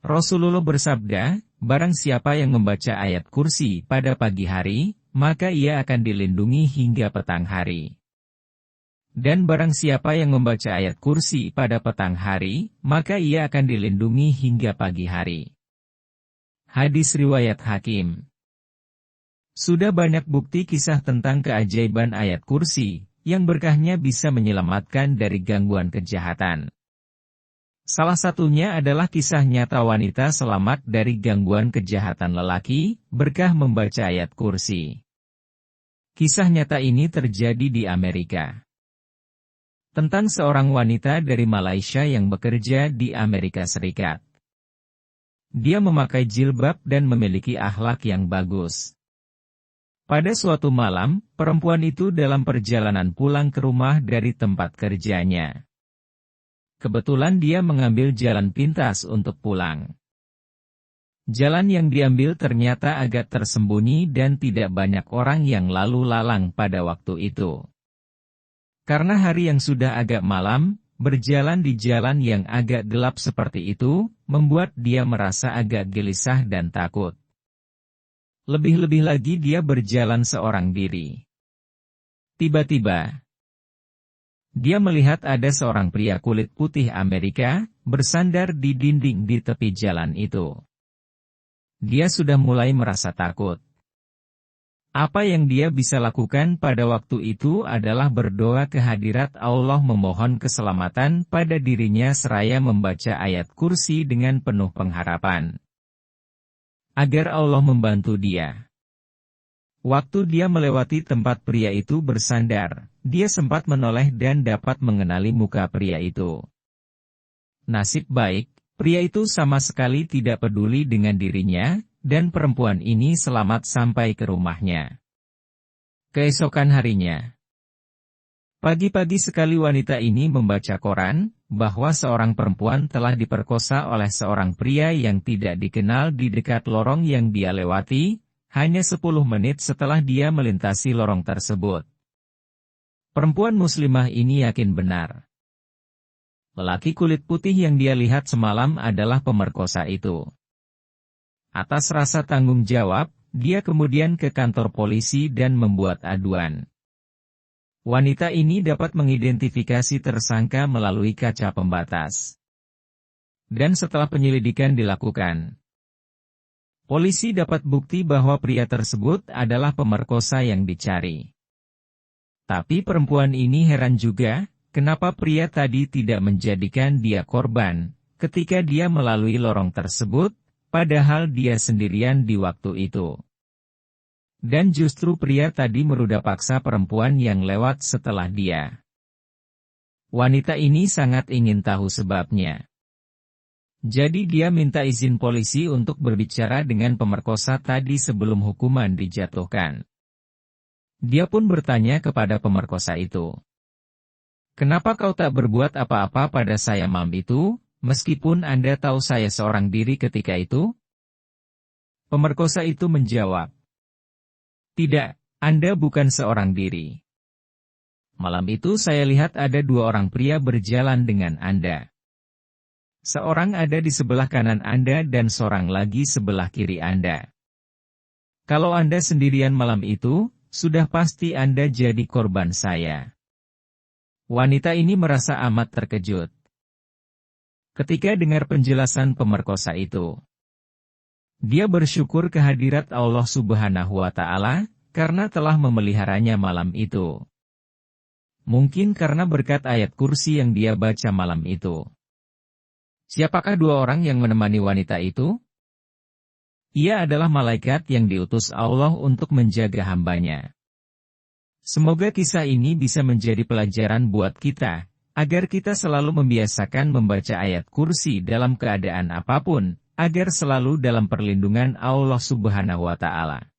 Rasulullah bersabda, barang siapa yang membaca ayat kursi pada pagi hari, maka ia akan dilindungi hingga petang hari. Dan barang siapa yang membaca ayat kursi pada petang hari, maka ia akan dilindungi hingga pagi hari. Hadis riwayat Hakim. Sudah banyak bukti kisah tentang keajaiban ayat kursi, yang berkahnya bisa menyelamatkan dari gangguan kejahatan. Salah satunya adalah kisah nyata wanita selamat dari gangguan kejahatan lelaki, berkah membaca ayat kursi. Kisah nyata ini terjadi di Amerika. Tentang seorang wanita dari Malaysia yang bekerja di Amerika Serikat. Dia memakai jilbab dan memiliki akhlak yang bagus. Pada suatu malam, perempuan itu dalam perjalanan pulang ke rumah dari tempat kerjanya. Kebetulan dia mengambil jalan pintas untuk pulang. Jalan yang diambil ternyata agak tersembunyi dan tidak banyak orang yang lalu lalang pada waktu itu. Karena hari yang sudah agak malam, berjalan di jalan yang agak gelap seperti itu, membuat dia merasa agak gelisah dan takut. Lebih-lebih lagi dia berjalan seorang diri. Tiba-tiba, dia melihat ada seorang pria kulit putih Amerika, bersandar di dinding di tepi jalan itu. Dia sudah mulai merasa takut. Apa yang dia bisa lakukan pada waktu itu adalah berdoa ke hadirat Allah memohon keselamatan pada dirinya seraya membaca ayat kursi dengan penuh pengharapan. Agar Allah membantu dia. Waktu dia melewati tempat pria itu bersandar, dia sempat menoleh dan dapat mengenali muka pria itu. Nasib baik, pria itu sama sekali tidak peduli dengan dirinya, dan perempuan ini selamat sampai ke rumahnya. Keesokan harinya, pagi-pagi sekali wanita ini membaca koran, bahwa seorang perempuan telah diperkosa oleh seorang pria yang tidak dikenal di dekat lorong yang dia lewati, hanya 10 menit setelah dia melintasi lorong tersebut. Perempuan muslimah ini yakin benar. Lelaki kulit putih yang dia lihat semalam adalah pemerkosa itu. Atas rasa tanggung jawab, dia kemudian ke kantor polisi dan membuat aduan. Wanita ini dapat mengidentifikasi tersangka melalui kaca pembatas. Dan setelah penyelidikan dilakukan, polisi dapat bukti bahwa pria tersebut adalah pemerkosa yang dicari. Tapi perempuan ini heran juga, kenapa pria tadi tidak menjadikan dia korban, ketika dia melalui lorong tersebut, padahal dia sendirian di waktu itu. Dan justru pria tadi meruda paksa perempuan yang lewat setelah dia. Wanita ini sangat ingin tahu sebabnya. Jadi dia minta izin polisi untuk berbicara dengan pemerkosa tadi sebelum hukuman dijatuhkan. Dia pun bertanya kepada pemerkosa itu. Kenapa kau tak berbuat apa-apa pada saya malam itu? Meskipun Anda tahu saya seorang diri ketika itu? Pemerkosa itu menjawab. Tidak, Anda bukan seorang diri. Malam itu saya lihat ada 2 orang pria berjalan dengan Anda. Seorang ada di sebelah kanan Anda dan seorang lagi sebelah kiri Anda. Kalau Anda sendirian malam itu, sudah pasti Anda jadi korban saya. Wanita ini merasa amat terkejut ketika dengar penjelasan pemerkosa itu. Dia bersyukur kehadirat Allah Subhanahu wa Ta'ala, karena telah memeliharanya malam itu. Mungkin karena berkat ayat kursi yang dia baca malam itu. Siapakah 2 orang yang menemani wanita itu? Ia adalah malaikat yang diutus Allah untuk menjaga hambanya. Semoga kisah ini bisa menjadi pelajaran buat kita, agar kita selalu membiasakan membaca ayat kursi dalam keadaan apapun, agar selalu dalam perlindungan Allah Subhanahu wa Ta'ala.